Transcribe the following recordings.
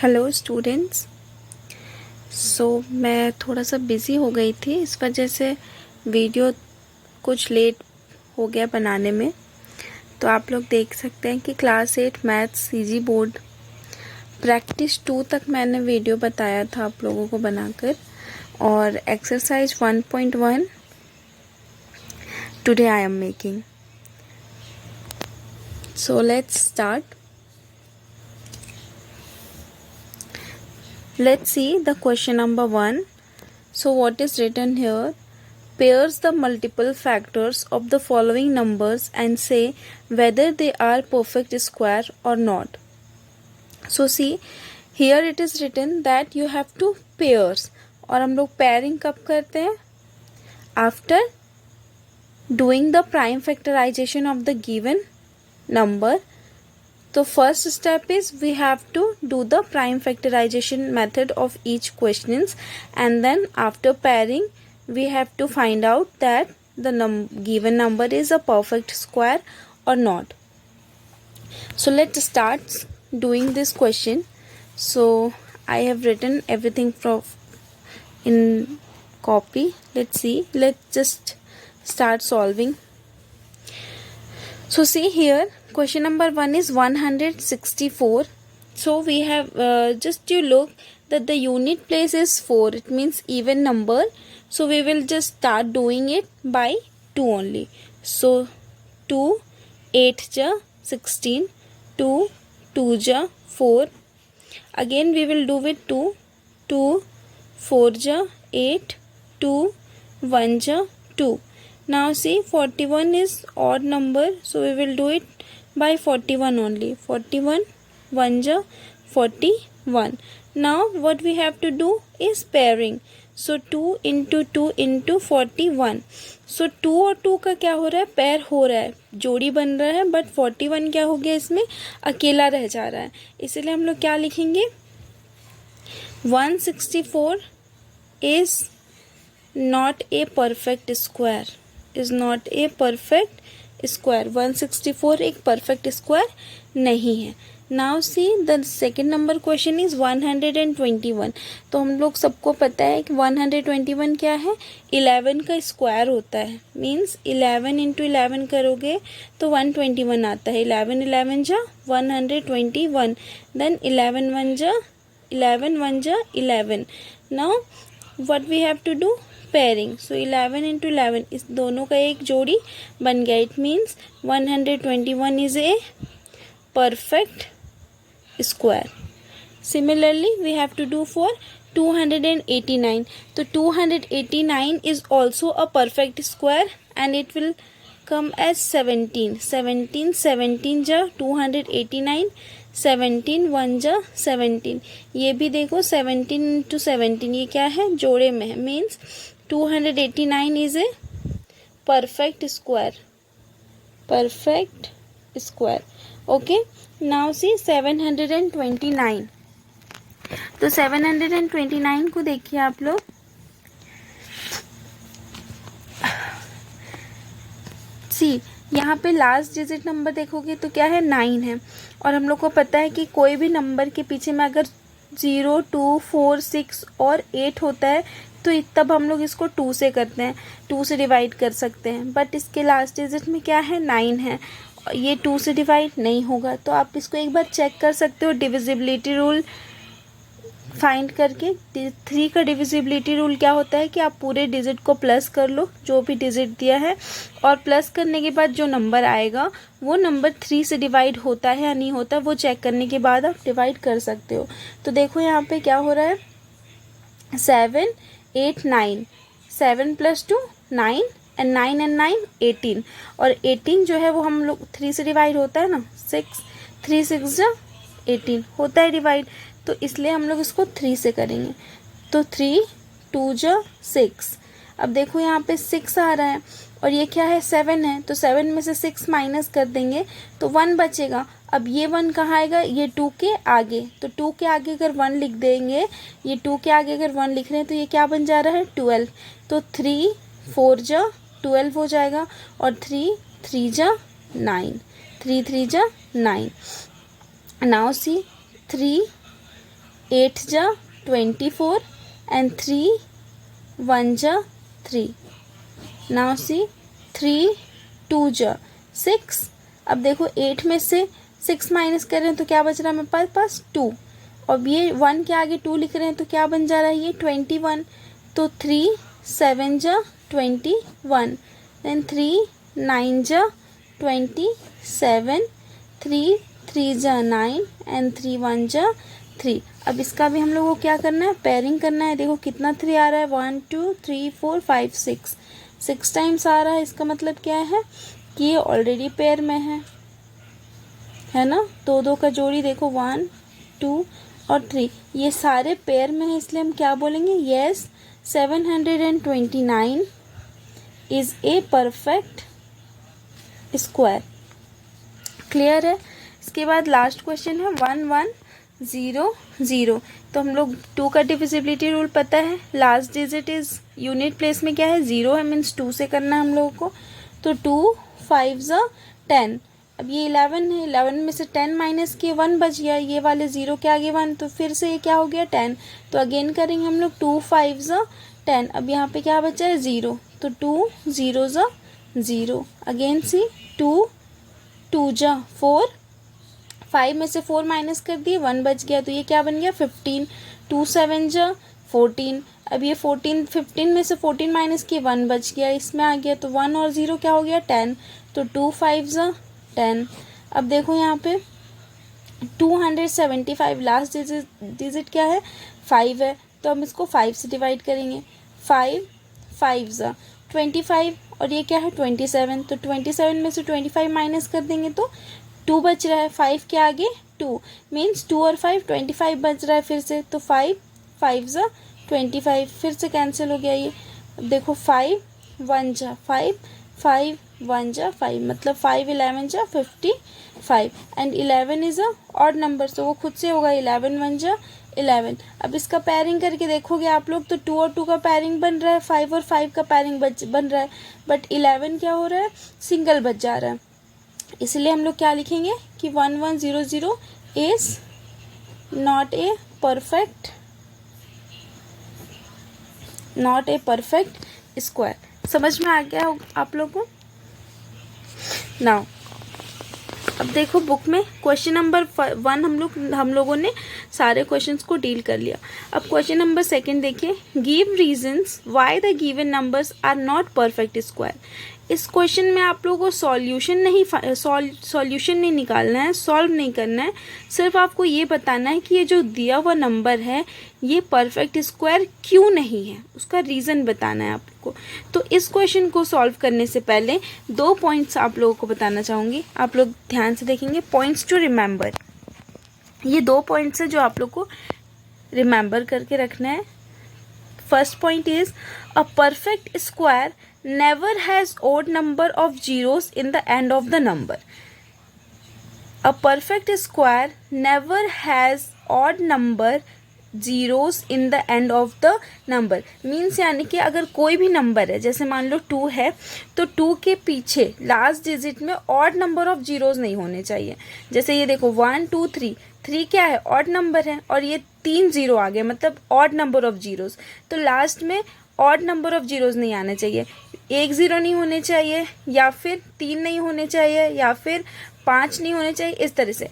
Hello students. मैं थोड़ा सा बिज़ी हो गई थी, इस वजह से वीडियो कुछ लेट हो गया बनाने में। तो आप लोग देख सकते हैं कि class 8 maths CG board practice 2 तक मैंने वीडियो बताया था आप लोगों को बनाकर, और exercise 1.1 today I am making. So let's start. Let's see the question number 1. So what is written here? Pairs the multiple factors of the following numbers and say whether they are perfect square or not. So see, here it is written that you have to pairs, और हम लोग pairing कब करते हैं? After doing the prime factorization of the given number. So first step is we have to do the prime factorization method of each questions, and then after pairing we have to find out that the given number is a perfect square or not. So let's start doing this question. So I have written everything from in copy. Let's see. Let's just start solving. So see here, question number 1 is 164. So we have just you look that the unit place is 4. It means even number. So we will just start doing it by 2 only. So 2, 8 ja 16, 2, 2 ja 4. Again we will do with 2, 2, 4 ja 8, 2, 1 ja 2. Now see, 41 is odd number, so we will do it by 41 only. 41 1 ja 41. Now what we have to do is pairing. So 2 into 2 into 41. So 2 और 2 का क्या हो रहा है? Pair हो रहा है, जोड़ी बन रहा है, बट 41 क्या हो गया, इसमें अकेला रह जा रहा है। इसलिए हम लोग क्या लिखेंगे? 164 is not a perfect square. is not a perfect square. 164 एक perfect square नहीं है. Now see the second number question is 121. तो हम लोग सबको पता है कि 121 क्या है? 11 का स्क्वायर होता है. मीन्स 11 इंटू 11 करोगे तो 121 आता है. 11 11 जा 121. देन 11 1 जा 11 1 जा 11. Now what we have to do? Pairing. So 11 into 11 इस दोनों का एक जोड़ी बन गया. It means 121 is a perfect square. Similarly we have to do for 289. तो 289 is also a perfect square and it will come as 17. 17 जा 289. 17 1 जा 17. ये भी देखो 17 into 17 ये क्या है? जोड़े में है. Means 289 is a perfect square. Perfect square. Okay. Now see 729. तो 729 को देखिए आप लोग. सी यहाँ पे लास्ट डिजिट नंबर देखोगे तो क्या है? 9 है. और हम लोग को पता है कि कोई भी नंबर के पीछे में अगर 0, 2, 4, 6 और 8 होता है तो तब हम लोग इसको 2 से करते हैं, 2 से डिवाइड कर सकते हैं. बट इसके लास्ट डिजिट में क्या है? 9 है. ये 2 से डिवाइड नहीं होगा. तो आप इसको एक बार चेक कर सकते हो डिविजिबिलिटी रूल फाइंड करके. 3 का डिविजिबिलिटी रूल क्या होता है कि आप पूरे डिजिट को प्लस कर लो, जो भी डिजिट दिया है, और प्लस करने के बाद जो नंबर आएगा वो नंबर 3 से डिवाइड होता है या नहीं होता, वो चेक करने के बाद आप डिवाइड कर सकते हो. तो देखो यहाँ पे क्या हो रहा है? 7 8 9. 7 + 2 9 एंड 9 एंड 9 18. और 18 जो है वो हम लोग 3 से डिवाइड होता है ना. 6 3 6 जा 18 होता है डिवाइड. तो इसलिए हम लोग इसको 3 से करेंगे. तो 3 2 जा 6. अब देखो यहाँ पे 6 आ रहा है और ये क्या है? 7 है. तो 7 में से 6 माइनस कर देंगे तो 1 बचेगा. अब ये 1 कहाँ आएगा? ये 2 के आगे. तो 2 के आगे अगर 1 लिख देंगे, ये 2 के आगे अगर 1 लिख रहे हैं तो ये क्या बन जा रहा है? 12. तो 3 4 जा 12 हो जाएगा. और 3 3 जा 9. 3 3 जा 9. नाउ सी 3 8 जा 24 and 3 1 जा 3. Now see 3 2 जा 6. अब देखो 8 में से 6 माइनस कर रहे हैं तो क्या बच रहा है हमारे पास 2. अब ये 1 के आगे 2 लिख रहे हैं तो क्या बन जा रहा है ये 21. तो 3 7 जा 21, then 3 9 जा 27, 3 3 जा 9 and 3 1 जा 3. अब इसका भी हम लोगों को क्या करना है, पेयरिंग करना है. देखो कितना 3 आ रहा है, 1 2 3 4 5 6 टाइम्स आ रहा है. इसका मतलब क्या है कि ये ऑलरेडी पेयर में है ना. दो दो का जोड़ी देखो 1 2 और 3 ये सारे पेयर में है, इसलिए हम क्या बोलेंगे, yes 729 is a perfect square. Clear है. इसके बाद लास्ट क्वेश्चन है 1 1 0 0. तो हम लोग 2 का डिविजिबिलिटी रूल पता है. Last digit is unit place में क्या है 0 है, मीन्स 2 से करना है हम लोगों को. तो 2 5 जा 10. अब ये 11 है, 11 में से 10 माइनस किए 1 बच गया. ये वाले 0 के आगे 1, तो फिर से ये क्या हो गया 10. तो अगेन करेंगे हम लोग 2 5 जा 10. अब यहाँ पे क्या बचा है 0, तो 2 0 जा 0. अगेन सी 2 2 जा 4. 5 में से 4 माइनस कर दिए 1 बच गया, तो ये क्या बन गया 15. 2 7 जा 14. अब ये 15 में से 14 माइनस किए 1 बच गया, इसमें आ गया. तो 1 और 0 क्या हो गया 10. तो 2 5 जा 10. अब देखो यहाँ पे 275 लास्ट डिजिट क्या है 5 है, तो हम इसको 5 से डिवाइड करेंगे. 5 5 जा 25 और ये क्या है 27. तो 27 में से 25 माइनस कर देंगे तो 2 बच रहा है. 5 के आगे 2 मीन्स 2 और 5 25 बच रहा है फिर से. तो 5 5 जा 25 फिर से कैंसिल हो गया ये. अब देखो 5 1 जा 5 5 1 जा 5, मतलब 5 11 जा 55 and 11 is a odd number, तो वो खुद से होगा 11 1 जा 11. अब इसका पेयरिंग करके देखोगे आप लोग तो 2 और 2 का पेयरिंग बन रहा है, 5 और 5 का पेयरिंग बन रहा है, बट 11 क्या हो रहा है सिंगल बच जा रहा है. इसलिए हम लोग क्या लिखेंगे कि 1 1 0 0 is not a perfect square. समझ में आ गया आप लोग को. नाउ अब देखो बुक में क्वेश्चन नंबर 1 हम लोगों ने सारे क्वेश्चंस को डील कर लिया. अब क्वेश्चन नंबर 2 देखिए, give reasons why the given numbers are not perfect square. इस क्वेश्चन में आप लोगों को सॉल्यूशन नहीं निकालना है, सॉल्व नहीं करना है, सिर्फ आपको ये बताना है कि ये जो दिया हुआ नंबर है ये परफेक्ट स्क्वायर क्यों नहीं है, उसका रीज़न बताना है आपको. तो इस क्वेश्चन को सॉल्व करने से पहले 2 पॉइंट्स आप लोगों को बताना चाहूँगी. आप लोग ध्यान से देखेंगे, पॉइंट्स टू रिमेंबर. ये 2 पॉइंट्स है जो आप लोग को रिमेंबर करके रखना है. First point is a perfect square never has odd number of zeros in the end of the number. A perfect square never has odd number zeros in the end of the number. Means यानी कि अगर कोई भी number है, जैसे मान लो 2 है, तो 2 के पीछे लास्ट डिजिट में ऑड नंबर ऑफ जीरोस नहीं होने चाहिए. जैसे ये देखो 1 2 3 क्या है ऑड नंबर है और ये 3 0 आ गए, मतलब ऑड नंबर ऑफ जीरोस. तो लास्ट में ऑड नंबर ऑफ जीरोस नहीं आने चाहिए. 1 0 नहीं होने चाहिए, या फिर 3 नहीं होने चाहिए, या फिर 5 नहीं होने चाहिए. इस तरह से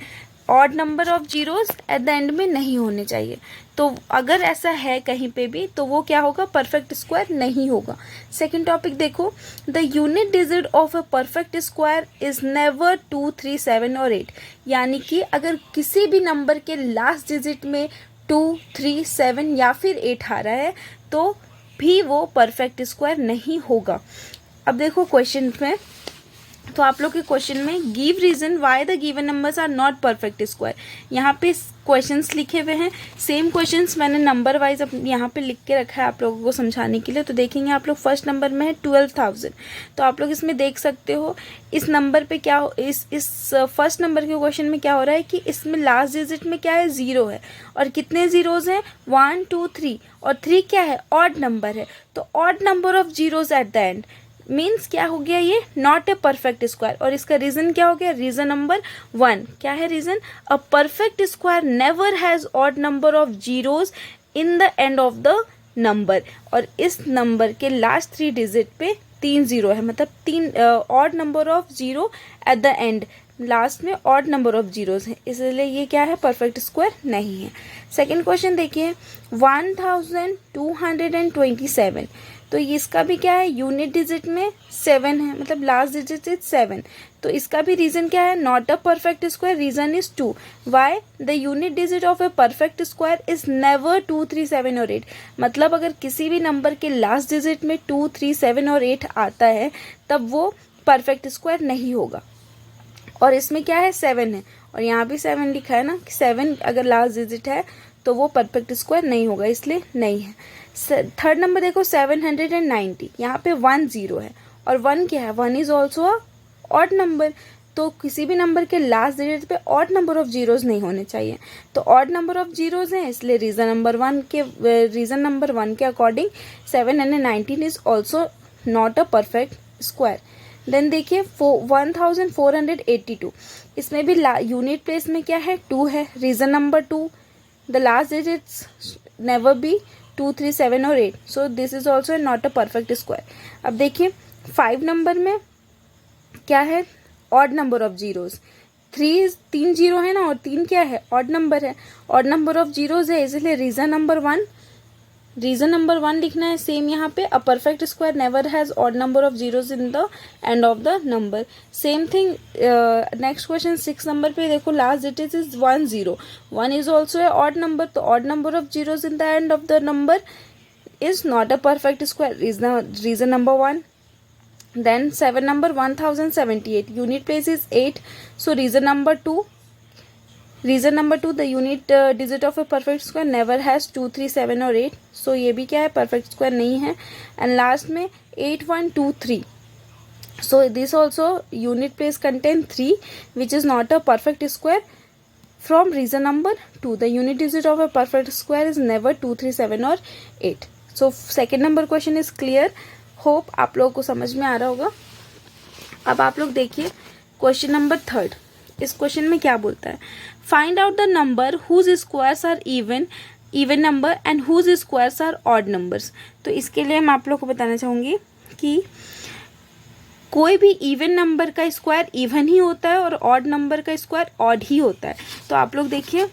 odd number of zeros at the end में नहीं होने चाहिए. तो अगर ऐसा है कहीं पे भी तो वो क्या होगा, परफेक्ट स्क्वायर नहीं होगा. सेकंड टॉपिक देखो, the unit digit of a perfect square is never 2 3 7 और 8. यानी कि अगर किसी भी नंबर के लास्ट डिजिट में 2 3 7 या फिर 8 आ रहा है तो भी वो परफेक्ट स्क्वायर नहीं होगा. अब देखो क्वेश्चन में, तो आप लोग के क्वेश्चन में give reason why the given numbers are not perfect square, यहाँ पे क्वेश्चंस लिखे हुए हैं. सेम क्वेश्चंस मैंने नंबर वाइज अब यहाँ पे लिख के रखा है आप लोगों को समझाने के लिए. तो देखेंगे आप लोग फर्स्ट नंबर में है 12,000. तो आप लोग इसमें देख सकते हो इस नंबर पे क्या इस फर्स्ट नंबर के क्वेश्चन में क्या हो रहा है कि इसमें लास्ट डिजिट में क्या है 0 है, और कितने जीरोज हैं 1 2 3, और 3 क्या है ऑड नंबर है. तो odd number of zeros at the end, means क्या हो गया, ये नॉट ए परफेक्ट स्क्वायर। और इसका रीजन क्या हो गया, रीजन नंबर 1 क्या है reason, a perfect square never has odd number of zeros in the end of the number. और इस नंबर के लास्ट 3 डिजिट पे 3 जीरो है, मतलब 3 odd number of zero at the end, last में ऑड नंबर ऑफ जीरोज है, इसलिए ये क्या है, परफेक्ट स्क्वायर नहीं है। सेकेंड क्वेश्चन देखिए, 1227, तो इसका भी क्या है, यूनिट डिजिट में 7 है, मतलब लास्ट डिजिट इज 7, तो इसका भी रीजन क्या है, not a perfect square, reason is 2। Why, the unit digit of a perfect square is never 2, 3, 7 और 8। मतलब अगर किसी भी नंबर के लास्ट डिजिट में 2, 3, 7 और 8 आता है तब वो परफेक्ट स्क्वायर नहीं होगा। और इसमें क्या है, 7 है, और यहाँ भी 7 लिखा है ना, कि 7 अगर लास्ट डिजिट है तो वो परफेक्ट स्क्वायर नहीं होगा, इसलिए नहीं है। थर्ड नंबर देखो 790, यहाँ पे 1 0 है, और 1 क्या है, 1 is also a odd number, तो किसी भी नंबर के लास्ट डिजिट पे ऑड नंबर ऑफ जीरोज नहीं होने चाहिए, तो ऑड नंबर ऑफ जीरोज हैं, इसलिए रीजन नंबर 1 के according 719 is also not a perfect square. Then देखिए 1482, इसमें भी यूनिट प्लेस में क्या है, 2 है, reason number 2, the last digits never be 2, 3, 7 और 8, so this is also not a perfect square. अब देखिए 5 नंबर में क्या है, odd number of zeros, 3 zero है ना, और 3 क्या है, ऑड नंबर है, ऑड नंबर ऑफ जीरोज है, इसलिए रीजन नंबर 1 लिखना है। सेम यहाँ पे, a perfect square never has odd number of zeros in the end of the number. Same thing next question 6 number पे देखो, last digit is 1 0, 1 is also a odd number, तो odd number of zeros in the end of the number is not a perfect square, reason number 1। Then 7 number 1078, unit place is 8, so reason number 2, the unit digit of a perfect square never has 2, 3, 7 और 8, so ये भी क्या है, perfect square नहीं है। and last में 8, 1, 2, 3, so this also unit place contain 3 which is not a perfect square from reason number 2, the unit digit of a perfect square is never 2, 3, 7 और 8। so second number question is clear, hope आप लोगों को समझ में आ रहा होगा। अब आप लोग देखिए क्वेश्चन नंबर 3, इस क्वेश्चन में क्या बोलता है, find out the number whose squares are even number and whose squares are odd numbers. तो इसके लिए मैं आप लोग को बताना चाहूँगी कि कोई भी इवन नंबर का स्क्वायर इवन ही होता है और ऑड नंबर का स्क्वायर ऑड ही होता है। तो आप लोग देखिए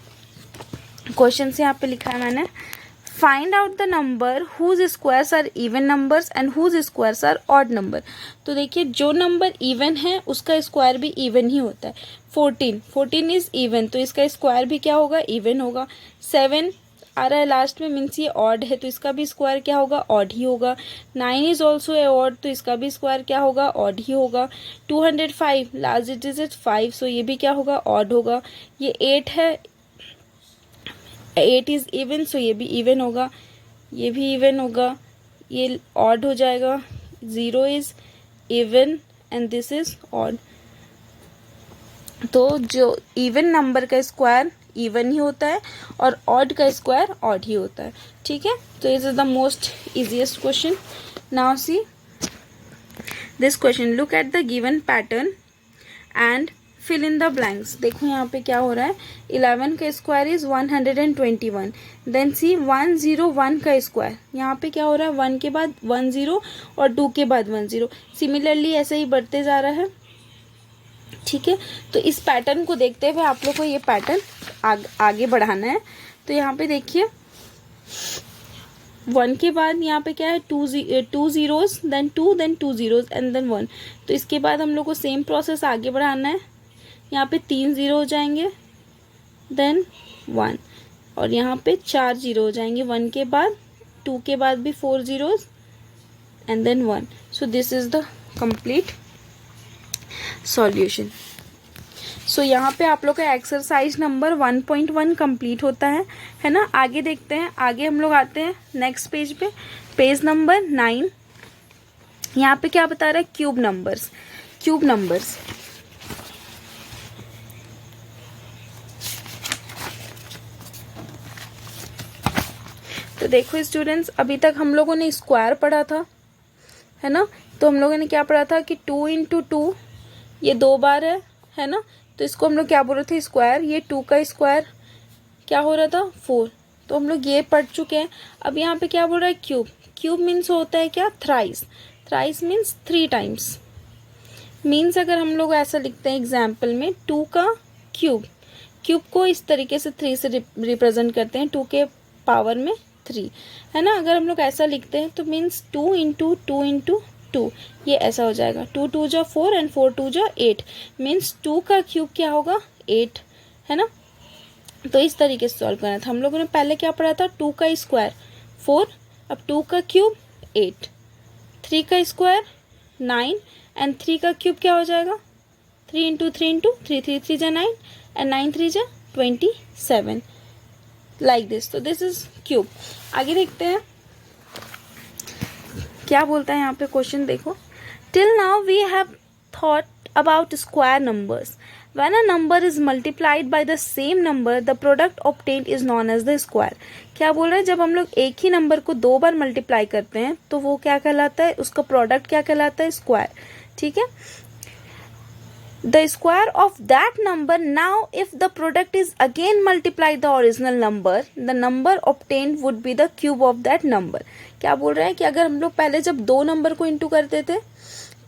क्वेश्चन से यहाँ पे लिखा है मैंने, find out the number whose squares are even numbers and whose squares are odd number. तो देखिए जो नंबर इवन है उसका स्क्वायर भी इवन ही होता है। 14 इज इवन, तो इसका स्क्वायर भी क्या होगा, इवन होगा। 7 आ रहा है लास्ट में, मीन्स ये ऑड है, तो इसका भी स्क्वायर क्या होगा, ऑड ही होगा। 9 इज ऑल्सो ए ऑड, तो इसका भी स्क्वायर क्या होगा, ऑड ही होगा। 205 लास्ट डिजिट 5, सो ये भी क्या होगा, ऑड होगा। ये 8 है, 8 इज इवन, सो ये भी इवन होगा, ये भी इवन होगा, ये ऑड हो जाएगा। 0 is even and this is odd. तो जो इवन नंबर का स्क्वायर इवन ही होता है और ऑड का स्क्वायर ऑड ही होता है, ठीक है। तो this is the most easiest question. Now see this question, look at the given pattern and fill in the blanks. देखो यहाँ पे क्या हो रहा है, 11 का स्क्वायर इज 121, देन सी 101 का स्क्वायर, यहाँ पे क्या हो रहा है, 1 के बाद 1 0 और 2 के बाद 1 0, सिमिलरली ऐसे ही बढ़ते जा रहा है, ठीक है। तो इस पैटर्न को देखते हुए आप लोग को ये पैटर्न आगे बढ़ाना है। तो यहाँ पे देखिए 1 के बाद यहाँ पे क्या है, 2 zeros, then 2 zeros and then 1। तो इसके बाद हम लोग को सेम प्रोसेस आगे बढ़ाना है। यहाँ पे 3 0 हो जाएंगे, देन 1, और यहाँ पे 4 0 हो जाएंगे 1 के बाद, 2 के बाद भी 4 zeros and then 1। So this is the complete solution. So यहाँ पे आप लोग का एक्सरसाइज नंबर 1.1 कंप्लीट होता है ना। आगे देखते हैं, आगे हम लोग आते हैं नेक्स्ट पेज पे, पेज नंबर 9। यहाँ पे क्या बता रहा है, क्यूब नंबर्स। तो देखो स्टूडेंट्स, अभी तक हम लोगों ने स्क्वायर पढ़ा था, है ना, तो हम लोगों ने क्या पढ़ा था कि 2 इंटू 2 ये 2 बार है ना, तो इसको हम लोग क्या बोल रहे थे, स्क्वायर। ये 2 का स्क्वायर क्या हो रहा था, 4। तो हम लोग ये पढ़ चुके हैं। अब यहाँ पे क्या बोल रहा है, क्यूब। क्यूब मीन्स होता है क्या, thrice. Thrice means 3 times. Means अगर हम लोग ऐसा लिखते हैं एग्जाम्पल में, 2 का क्यूब, क्यूब को इस तरीके से 3 से रिप्रेजेंट करते हैं, 2 के पावर में 3, है ना। अगर हम लोग ऐसा लिखते हैं तो मीन्स 2 इंटू 2 इंटू 2, ये ऐसा हो जाएगा। 2 2 जा 4 एंड 4 2 जा 8, मीन्स 2 का क्यूब क्या होगा, 8, है ना। तो इस तरीके से सॉल्व करना था। हम लोगों ने पहले क्या पढ़ा था, 2 का स्क्वायर 4, अब 2 का क्यूब 8, 3 का स्क्वायर 9 एंड 3 का क्यूब क्या हो जाएगा, 3 इंटू 3 इंटू 3, 3 3 जा 9 एंड 9 3 जा 27, लाइक दिस। तो दिस इज क्यूब। आगे देखते हैं क्या बोलता है यहाँ पे क्वेश्चन, देखो। Till now we have thought about square numbers. When a number is multiplied by the same number, the product obtained is known as the square. क्या बोल रहे हैं, जब हम लोग एक ही नंबर को 2 बार मल्टीप्लाई करते हैं तो वो क्या कहलाता है, उसका प्रोडक्ट क्या कहलाता है, स्क्वायर। ठीक है। The square of that number, now if the product is again multiplied the original number, the number obtained would be the cube of that number. क्या बोल रहे हैं कि अगर हम लोग पहले जब 2 नंबर को इंटू करते थे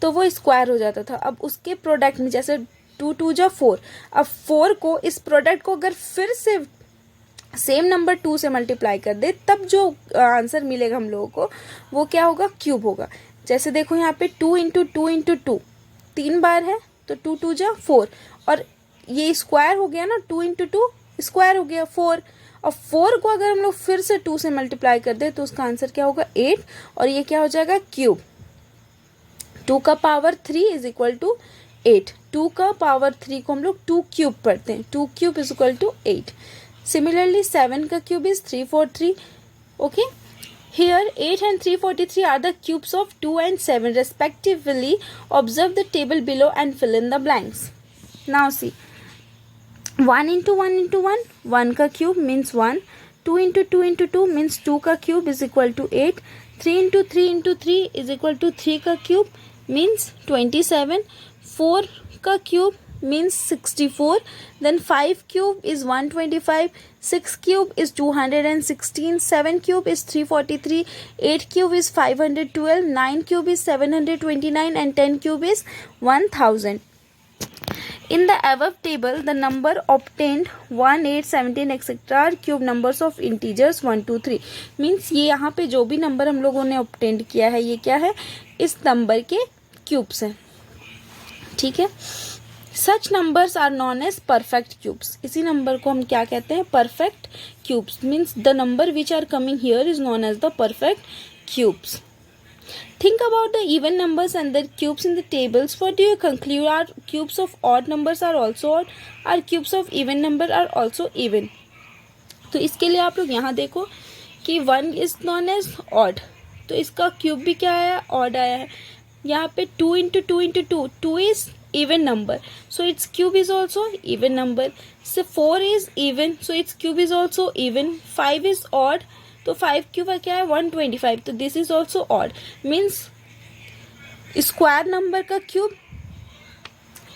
तो वो स्क्वायर हो जाता था। अब उसके प्रोडक्ट में जैसे 2 2 जा 4, अब 4 को, इस प्रोडक्ट को अगर फिर से सेम नंबर 2 से मल्टीप्लाई कर दे, तब जो आंसर मिलेगा हम लोगों को वो क्या होगा, क्यूब होगा। जैसे देखो यहाँ पे 2 इंटू 2 इंटू 2 3 बार है, तो 2 2 जा 4, और ये स्क्वायर हो गया ना, 2 इंटू 2 स्क्वायर हो गया 4, और 4 को अगर हम लोग फिर से 2 से मल्टीप्लाई कर दे तो उसका आंसर क्या होगा, 8, और ये क्या हो जाएगा, क्यूब। 2 का पावर 3 इज इक्वल टू 8। 2 का पावर 3 को हम लोग 2 क्यूब पढ़ते हैं, 2 cube is equal to 8। Similarly 7 का cube is 343। Okay, here 8 and 343 are the cubes of 2 and 7 respectively. Observe the table below and fill in the blanks. Now see, 1 into 1 into 1, 1 का cube means 1, 2 into 2 into 2 means 2 का cube is equal to 8, 3 into 3 into 3 is equal to 3 का cube means 27, 4 का cube means 64, then 5 cube is 125, 6 cube is 216, 7 cube is 343, 8 cube is 512, 9 cube is 729 and 10 cube is 1000. In the above table, the number obtained 1, 8, 17 etc. are cube numbers of integers 1, 2, 3. Means ये यहाँ पे जो भी number हम लोगों ने obtained किया है ये क्या है, इस नंबर के क्यूब्स हैं। ठीक है। Such numbers are known as perfect cubes. इसी नंबर को हम क्या कहते हैं, perfect cubes. Means the number which are coming here is known as the perfect cubes. Think about the even numbers and their cubes in the tables. What do you conclude? Are cubes of odd numbers are also odd? Are cubes of even number are also even? तो इसके लिए आप लोग यहाँ देखो कि 1 is known as odd, तो इसका क्यूब भी क्या आया, odd आया है। यहाँ पे 2 into 2 into 2, 2 is even number, so its cube is also even number. So 4 is even, so its cube is also even. 5 is odd, तो 5 क्यूब क्या है, 125, तो this is also odd. Means square number का cube,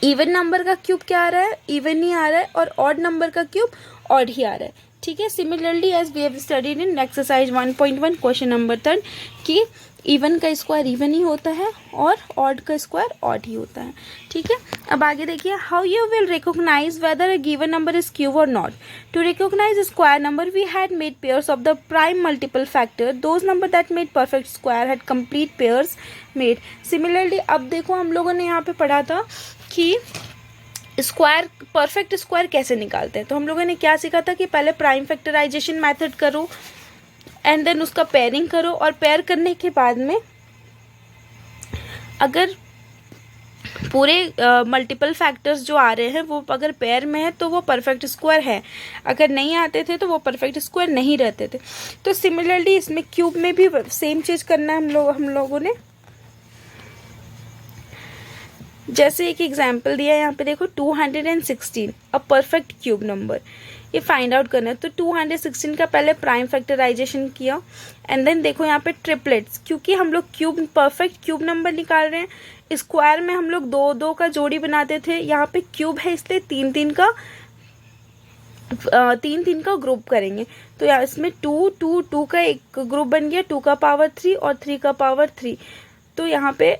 even number का cube क्या आ रहा है, even he आ रहा है, और ऑड नंबर का क्यूब ऑड ही आ रहा है। ठीक है। Similarly as we have studied in exercise 1.1 question number 3 कि इवन का स्क्वायर इवन ही होता है और ऑड का स्क्वायर ऑड ही होता है। ठीक है। अब आगे देखिए, how you will recognise whether a given number is cube और नॉट। To recognise square number we had made pairs of the prime multiple factor, those number that made perfect square had complete pairs made. Similarly अब देखो हम लोगों ने यहाँ पे पढ़ा था कि स्क्वायर, परफेक्ट स्क्वायर कैसे निकालते हैं। तो हम लोगों ने क्या सीखा था कि पहले प्राइम फैक्टराइजेशन मेथड करो एंड देन उसका पेयरिंग करो, और पेयर करने के बाद में अगर पूरे मल्टीपल फैक्टर्स जो आ रहे हैं वो अगर पेयर में है तो वो परफेक्ट स्क्वायर है, अगर नहीं आते थे तो वो परफेक्ट स्क्वायर नहीं रहते थे। तो सिमिलरली इसमें क्यूब में भी सेम चीज करना है हम लोगों ने। जैसे एक एग्जाम्पल दिया है यहाँ पे देखो, 216 अ परफेक्ट क्यूब नंबर। ये फाइंड आउट करना है। तो 216 का पहले प्राइम फैक्टराइजेशन किया एंड देन देखो यहाँ पे ट्रिपलेट्स, क्योंकि हम लोग क्यूब परफेक्ट क्यूब नंबर निकाल रहे हैं। स्क्वायर में हम लोग 2-2 का जोड़ी बनाते थे, यहाँ पे क्यूब है इसलिए 3-3 का ग्रुप करेंगे। तो यहाँ इसमें 2 का एक ग्रुप बन गया, 2 का पावर 3 और 3 का पावर 3। तो यहाँ पे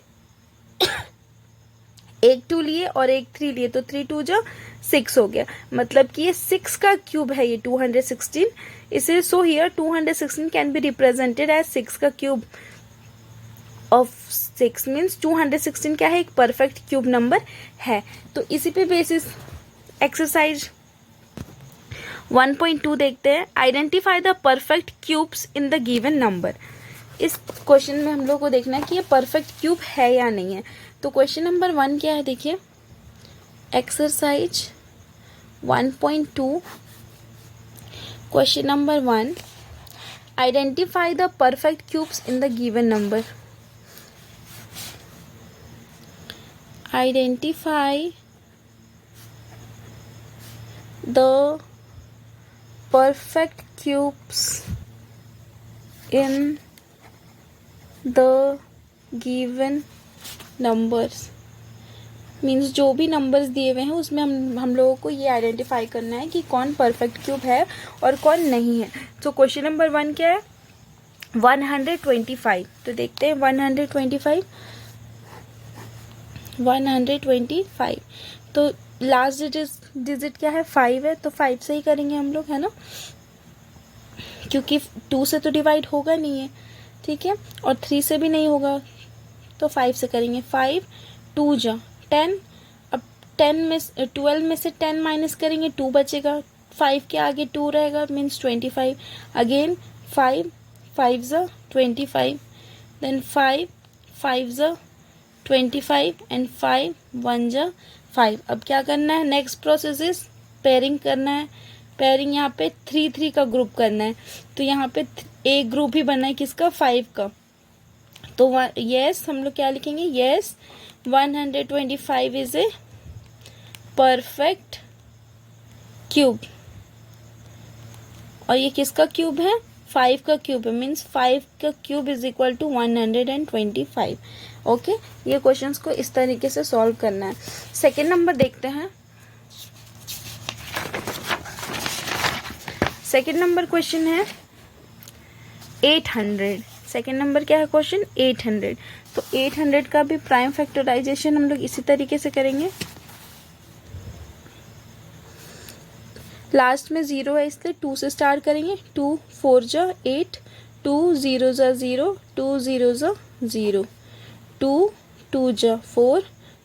एक 2 लिए और एक 3 लिए, तो 3 2 जा 6 हो गया, मतलब कि ये 6 का क्यूब है ये 216। इसे so here 216 can be represented as 6 का क्यूब ऑफ 6 मीन्स 216 क्या है, एक परफेक्ट क्यूब नंबर है। तो इसी पे बेसिस एक्सरसाइज 1.2 देखते हैं। Identify the perfect cubes in the given number. इस क्वेश्चन में हम लोग को देखना है कि ये परफेक्ट क्यूब है या नहीं है। तो क्वेश्चन नंबर 1 क्या है, देखिए exercise 1.2 question number 1, identify the perfect cubes in the given number. Identify the perfect cubes in the given numbers means जो भी नंबर्स दिए हुए हैं उसमें हम लोगों को ये आइडेंटिफाई करना है कि कौन परफेक्ट क्यूब है और कौन नहीं है। तो क्वेश्चन नंबर 1 क्या है, 125। तो देखते हैं 125। तो लास्ट डिजिट क्या है, 5 है, तो 5 से ही करेंगे हम लोग, है ना, क्योंकि 2 से तो डिवाइड होगा नहीं है, ठीक है, और 3 से भी नहीं होगा, तो 5 से करेंगे। 5 2 जा 10, अब 12 में से 10 माइनस करेंगे, 2 बचेगा, 5 के आगे 2 रहेगा मीन्स 25। अगेन 5 5 जा 25, देन 5 5 जा 25 एंड 5 1 जा 5। अब क्या करना है, नेक्स्ट प्रोसेस इज पेयरिंग करना है। पेयरिंग यहाँ पे 3 का ग्रुप करना है, तो यहाँ पे एक ग्रुप ही बना है किसका, 5 का। तो यस हम लोग क्या लिखेंगे, yes 125 is a perfect cube. और ये किसका क्यूब है, 5 का क्यूब है, मीन्स 5 का cube is equal to 125। Okay, ये क्वेश्चंस को इस तरीके से सॉल्व करना है। सेकेंड नंबर देखते हैं। सेकेंड नंबर क्वेश्चन है 800। सेकेंड नंबर क्या है क्वेश्चन, 800। तो 800 का भी प्राइम फैक्टराइजेशन हम लोग इसी तरीके से करेंगे। लास्ट में 0 है इसलिए 2 से स्टार्ट करेंगे। 2 4 जा 8, 2 0 जा 0, 2 0 जा 0, 2 2 जा 4,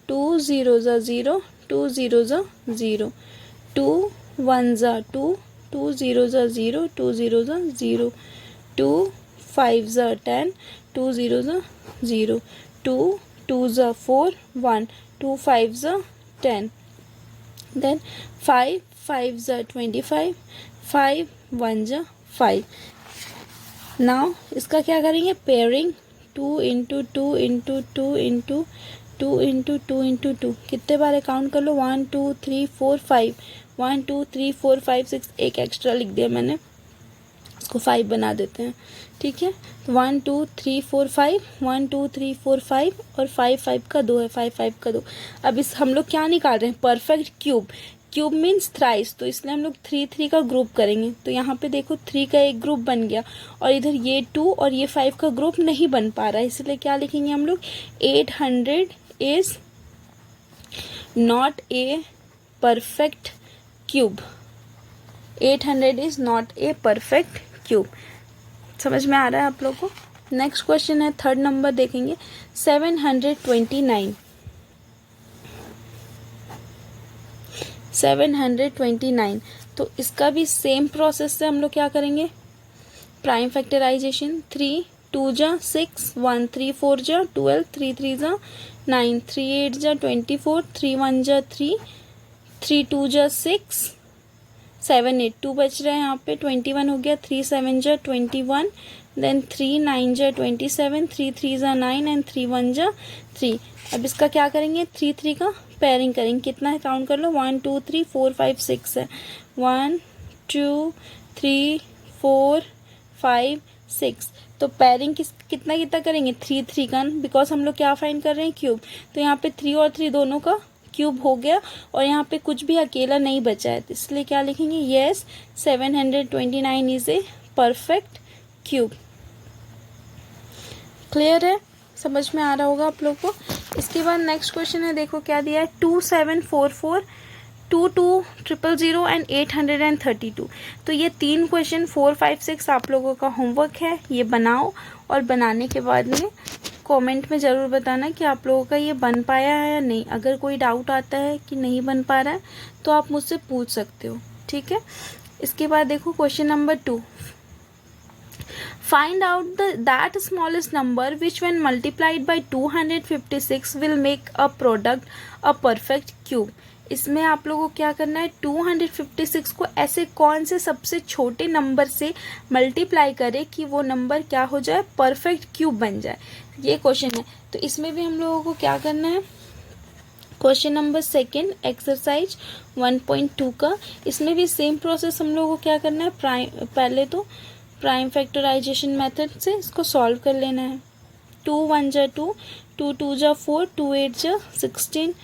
2 0 जा 0, 2 0 जा 0, 2 1 जा 2, 2 0 जा 0, 2 0 जा 0, 2 5 जा 10, 2 0 जा 0, 2 2 जा 4 1, 2 5 जा 10, देन 5 5 जा 25, 5 1 जा 5। नाउ इसका क्या करेंगे, pairing 2 into 2 into 2 into 2 into 2 into 2। कितने बार काउंट कर लो, 1 2 3 4 5, 1 2 3 4 5 6, एक एक्स्ट्रा लिख दिया मैंने, इसको 5 बना देते हैं, ठीक है। तो 1 2 3 4 5, 1 2 3 4 5 और 5 5 का 2 है, 5 5 का 2। अब इस हम लोग क्या निकाल रहे हैं, perfect cube. Cube means thrice, तो इसलिए हम लोग 3 का ग्रुप करेंगे। तो यहाँ पे देखो 3 का एक ग्रुप बन गया और इधर ये 2 और ये 5 का ग्रुप नहीं बन पा रहा है, इसलिए क्या लिखेंगे हम लोग, 800 is not a perfect cube. 800 is not a perfect cube. समझ में आ रहा है आप लोग को। नेक्स्ट क्वेश्चन है, थर्ड नंबर देखेंगे 729। 729, तो इसका भी सेम प्रोसेस से हम लोग क्या करेंगे, प्राइम फैक्टराइजेशन। 3 2 जा 6, 1 3 4 जा 12, 3 3 जा 9, 3 8 जा 24, 3 1 जा 3, 3 2 जा 6, 7 8, 2 बच रहा है यहाँ पे, 21 हो गया, 3 7 जा 21, देन 3 9 जा 27, 3 3 जा 9 एंड 3 1 जा 3। अब इसका क्या करेंगे, 3 3 का पेयरिंग करेंगे। कितना है काउंट कर लो, 1 2 3 4 5 6 है, 1 2 3 4 5 6। तो पेयरिंग कितना कितना करेंगे, 3 3 का, बिकॉज हम लोग क्या फाइंड कर रहे हैं, क्यूब। तो यहाँ पे 3 और 3 दोनों का क्यूब हो गया और यहाँ पे कुछ भी अकेला नहीं बचा है, तो इसलिए क्या लिखेंगे, yes 729 is a perfect cube. Clear है, समझ में आ रहा होगा आप लोग को। इसके बाद नेक्स्ट क्वेश्चन है, देखो क्या दिया है, 2744 2200 एंड 832। तो ये 3 क्वेश्चन 4 5 6 आप लोगों का होमवर्क है, ये बनाओ और बनाने के बाद में कमेंट में ज़रूर बताना कि आप लोगों का ये बन पाया है या नहीं। अगर कोई डाउट आता है कि नहीं बन पा रहा है तो आप मुझसे पूछ सकते हो, ठीक है। इसके बाद देखो question number 2, find out that smallest number which when multiplied by 256 will make a product a perfect cube। इसमें आप लोगों को क्या करना है, 256 को ऐसे कौन से सबसे छोटे नंबर से मल्टीप्लाई करे कि वो नंबर क्या हो जाए, परफेक्ट क्यूब बन जाए, ये क्वेश्चन है। तो इसमें भी हम लोगों को क्या करना है, क्वेश्चन नंबर 2 एक्सरसाइज 1.2 का, इसमें भी सेम प्रोसेस हम लोगों को क्या करना है, पहले तो प्राइम फैक्टराइजेशन मेथड से इसको सॉल्व कर लेना है। 2 1 जा 2, 2 2 जा 4, 2 8 जा 16,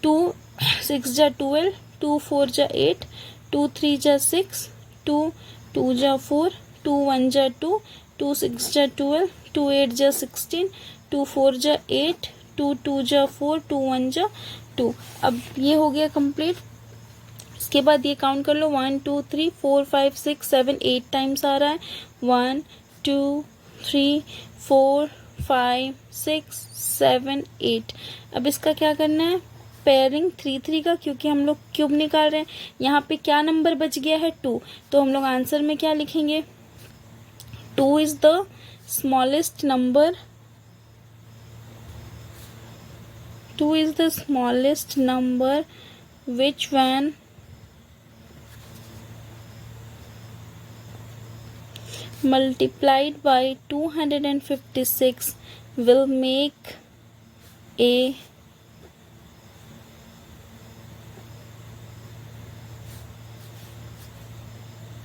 2 6 जा 12, 2 4 जा 8, 2 3 जा 6, 2 2 जा 4, 2 1 जा 2, 2 6 जा 12, 2 8 जा 16, 2 4 जा 8, 2 2 जा 4, 2 1 जा 2। अब ये हो गया कंप्लीट। इसके बाद ये काउंट कर लो, 1 2 3 4 5 6 7 8 टाइम्स आ रहा है, 1 2 3 4 5 6 7 8। अब इसका क्या करना है, पेयरिंग 3 3 का, क्योंकि हम लोग क्यूब निकाल रहे हैं। यहाँ पे क्या नंबर बच गया है, 2, तो हम लोग आंसर में क्या लिखेंगे, 2 is the smallest number, 2 is the smallest number which when multiplied by 256 will make a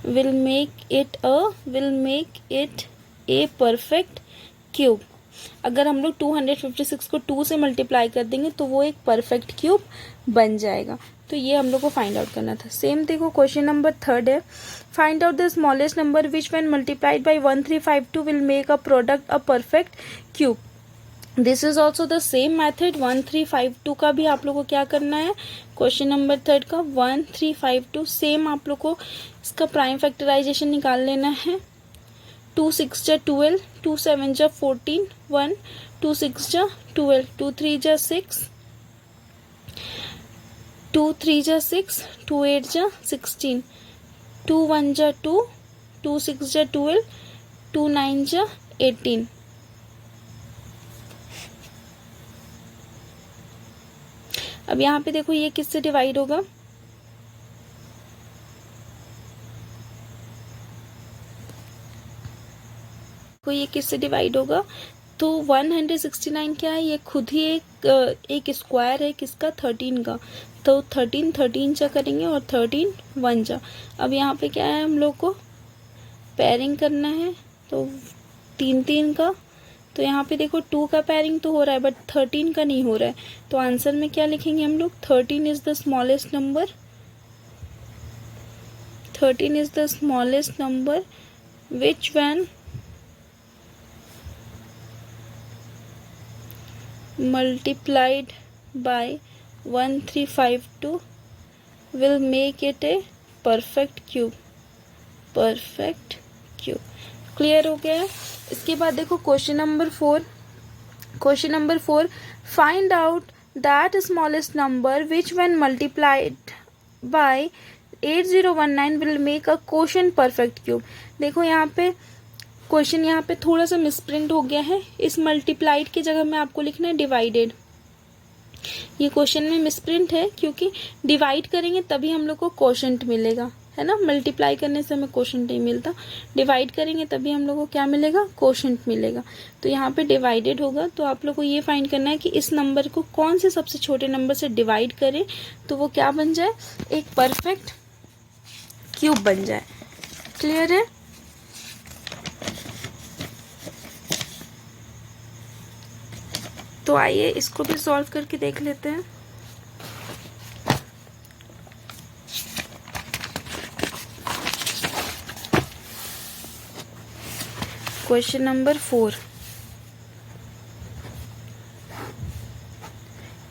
will make it a perfect cube। अगर हम लोग 256 को 2 से मल्टीप्लाई कर देंगे तो वो एक परफेक्ट क्यूब बन जाएगा। तो ये हम लोग को फाइंड आउट करना था। सेम देखो क्वेश्चन नंबर 3 है, find out the smallest number which when multiplied bye 1352 will make a product a perfect cube. This is also the same method. 1352 का भी आप लोग को क्या करना है, क्वेश्चन नंबर 3 का 1352 सेम आप लोग को इसका प्राइम फैक्टराइजेशन निकाल लेना है। 2 6 जा 12, 2 7 जा 14, 1 2 6 जा 12, 2 3 जा 6, 2 3 जा 6, 2 8 जा 16, 2 1 जा 2, 2 6 जा 12, 2 9 जा 18। अब यहाँ पे देखो ये किससे डिवाइड होगा, ये किससे डिवाइड होगा, तो 169 क्या है, ये खुद ही एक स्क्वायर है किसका, 13 का। तो 13 13 जा करेंगे और 13 1 जा। अब यहाँ पे क्या है, हम लोग को पेयरिंग करना है, तो 3 3 का। तो यहाँ पे देखो 2 का पेयरिंग तो हो रहा है बट 13 का नहीं हो रहा है। तो आंसर में क्या लिखेंगे हम लोग, 13 is the smallest number, 13 is the smallest number which when multiplied by 1352 will make it a perfect cube, perfect cube। Clear हो गया है। इसके बाद देखो question number 4, question number 4, find out that smallest number which when multiplied bye 8019 will make a quotient perfect cube. देखो यहाँ पे question यहाँ पे थोड़ा सा मिसप्रिंट हो गया है, इस मल्टीप्लाइड की जगह में आपको लिखना है डिवाइडेड। ये क्वेश्चन में मिसप्रिंट है क्योंकि डिवाइड करेंगे तभी हम लोग को क्वोशंट मिलेगा, है ना। मल्टीप्लाई करने से हमें क्वोशंट नहीं मिलता, डिवाइड करेंगे तभी हम लोग को क्या मिलेगा, क्वोशंट मिलेगा। तो यहाँ पे डिवाइडेड होगा। तो आप लोग को ये फाइंड करना है कि इस नंबर को कौन से सबसे छोटे नंबर से डिवाइड करें तो वो क्या बन जाए, एक परफेक्ट क्यूब बन जाए। क्लियर है? तो आइए इसको भी सॉल्व करके देख लेते हैं। क्वेश्चन नंबर 4,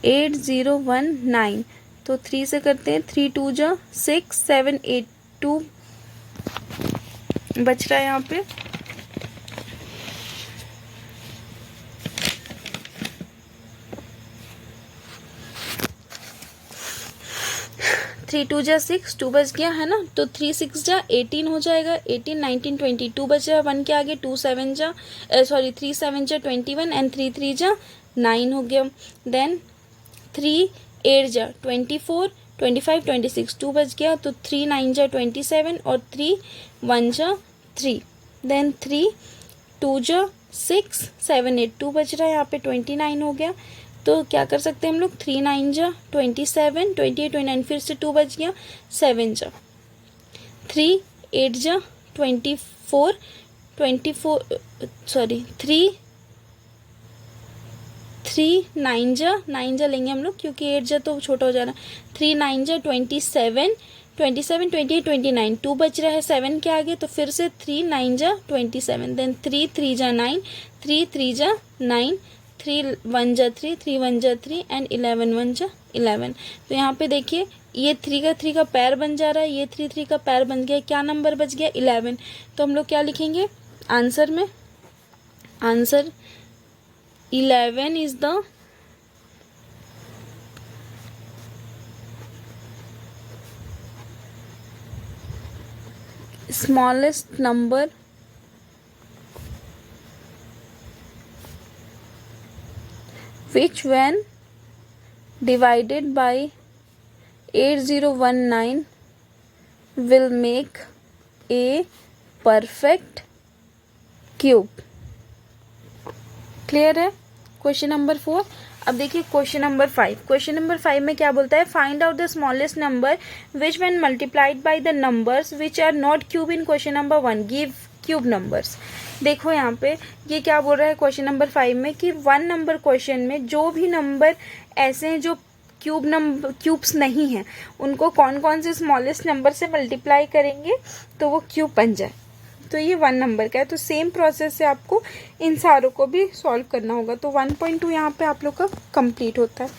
8019, तो 3 से करते हैं। 3 2 जा 6, 7 8, 2 बच रहा है यहाँ पे। 3 2 जा 6, 2 बच गया है ना, तो 3 6 जा 18 हो जाएगा। 18 19 20, 2 बच जाएगा 1 के आगे। 2 7 जा 3 7 जा 21 एंड 3 3 जा 9 हो गया। देन 3 8 जा 24, 25 26, 2 बच गया, तो 3 9 जा 27 और 3 1 जा 3। देन 3 2 जा 6, 7 8, 2 बच रहा है यहाँ पे 29 हो गया। तो क्या कर सकते हैं हम लोग, 3 9 जा 27, 28 29, फिर से 2 बच गया 7 जा। 3 8 जा 24, 3 9 जा लेंगे हम लोग, क्योंकि 8 जा तो छोटा हो जा रहा है। 3 9 जा 27, 27 28 29, 2 बच रहा है 7 के आगे, तो फिर से 3 9 जा 27। देन 3 3 जा 9, 3 3 जा 9, 3 1 जा 3, 3 1 जा 3 एंड 11 1 जा 11। तो यहाँ पे देखिए ये 3 का पैर बन जा रहा है, ये 3 का पैर बन गया। क्या नंबर बच गया, 11। तो हम लोग क्या लिखेंगे आंसर में, answer 11 is the smallest number which when divided by 8019 will make a perfect cube। Clear है क्वेश्चन नंबर 4। अब देखिए क्वेश्चन नंबर 5। क्वेश्चन नंबर 5 में क्या बोलता है, find out the smallest number which when multiplied by the numbers which are not cube in question number 1 give cube numbers. देखो यहाँ पे ये क्या बोल रहा है क्वेश्चन नंबर 5 में कि 1 नंबर क्वेश्चन में जो भी नंबर ऐसे हैं जो क्यूब्स नहीं हैं, उनको कौन कौन से स्मॉलेस्ट नंबर से मल्टीप्लाई करेंगे तो वो क्यूब बन जाए। तो ये 1 नंबर का है, तो सेम प्रोसेस से आपको इन सारों को भी सॉल्व करना होगा। तो 1.2 यहाँ पे आप लोग का कंप्लीट होता है।